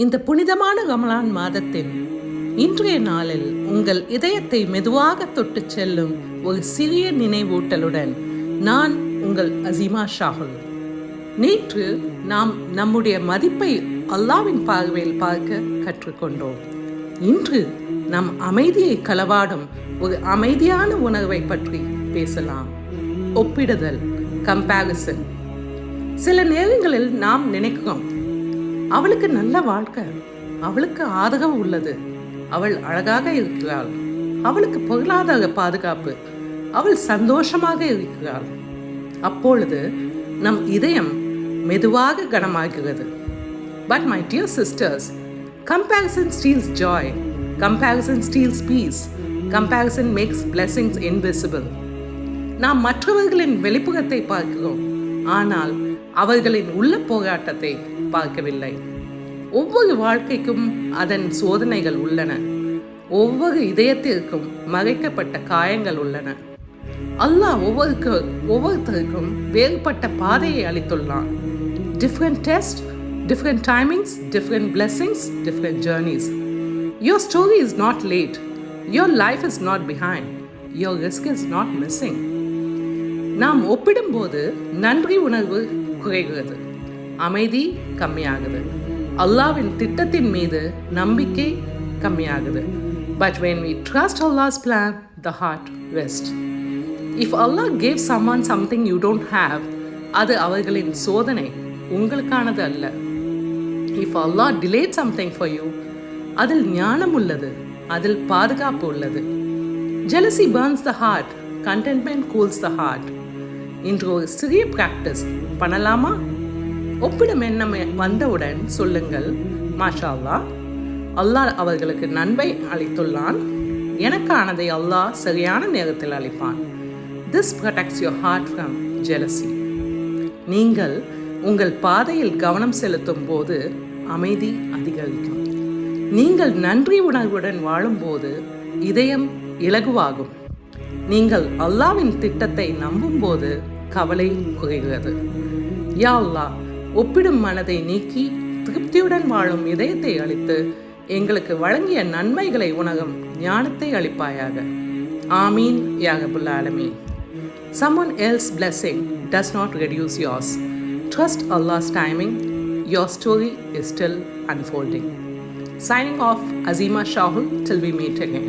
இந்த புனிதமான ரமலான் மாதத்தின் இன்றைய நாளில் உங்கள் இதயத்தை மெதுவாக தொட்டுச் செல்லும் ஒரு சிறிய நினைவூட்டலுடன் நான் உங்கள் அசீமா ஷாகுல். நேற்று நாம் நம்முடைய மதிப்பை அல்லாவின் பார்வையில் பார்க்க கற்றுக்கொண்டோம். இன்று நம் அமைதியை களவாடும் ஒரு அமைதியான உணர்வை பற்றி பேசலாம். ஒப்பிடுதல், கம்பேரிசன். சில நேரங்களில் நாம் நினைக்கிறோம், அவளுக்கு நல்ல வாழ்க்கை, அவளுக்கு ஆதரவு உள்ளது, அவள் அழகாக இருக்கிறாள், அவளுக்கு பொருளாதார பாதுகாப்பு, அவள் சந்தோஷமாக இருக்கிறாள். அப்பொழுது நம் இதயம் மெதுவாக கனமாகிறது. But my dear sisters, comparison steals joy, comparison steals peace, comparison makes blessings invisible. நாம் மற்றவர்களின் வெளிப்புறத்தை பார்க்கிறோம், ஆனால் அவர்களின் உள்ள போராட்டத்தை பார்க்கவில்லை. ஒவ்வொரு வாழ்க்கைக்கும் அதன் சோதனைகள் உள்ளன. ஒவ்வொரு இதயத்திற்கும் மறைக்கப்பட்ட காயங்கள் உள்ளன. அல்லாஹ் ஒவ்வொருத்தருக்கும் வேறுபட்ட பாதையை அளித்துள்ளான். Different tests, different timings, different blessings, different journeys. Your story is not late. Your life is not behind. Your risk is not missing. நாம் ஒப்பிடும்போது நன்றி உணர்வு குறைகிறது, அமைதி கம்மியாகுது, அல்லாவின் திட்டத்தின் மீது நம்பிக்கை கம்மியாகுது. But when we trust Allah's plan, the heart rests. If Allah gave someone something you don't have, அது அவர்களின் சோதனை, உங்களுக்கானது அல்ல. If Allah delayed something for you, அதில் ஞானம் உள்ளது, அதில் பாதுகாப்பு உள்ளது. Jealousy burns the heart, contentment cools the heart. இன்று ஒரு சிறிய பிராக்டிஸ் பண்ணலாமா? ஒப்பிடும் எண்ணம் வந்தவுடன் சொல்லுங்கள், மாஷா அல்லாஹ், அல்லாஹ் அவர்களுக்கு நன்மை அளித்துள்ளான், எனக்கானதை அல்லாஹ் சரியான நேரத்தில் அளிப்பான். This protects your heart from jealousy. நீங்கள் உங்கள் பாதையில் கவனம் செலுத்தும் போது அமைதி அதிகரிக்கும். நீங்கள் நன்றி உணர்வுடன் வாழும்போது இதயம் இலகுவாகும். நீங்கள் அல்லாவின் திட்டத்தை நம்பும்போது கவலை குறைகிறது. யா அல்லாஹ், ஒப்பிடும் மனதை நீக்கி திருப்தியுடன் வாழும் இதயத்தை அளித்து எங்களுக்கு வழங்கிய நன்மைகளை உணரும் ஞானத்தை அளிப்பாயாக. ஆமீன் யா ரப்பல் ஆலமீன். Someone else's blessing does not reduce yours. Trust Allah's timing. Your story is still unfolding. Signing off, Azima Shahul, till we meet again.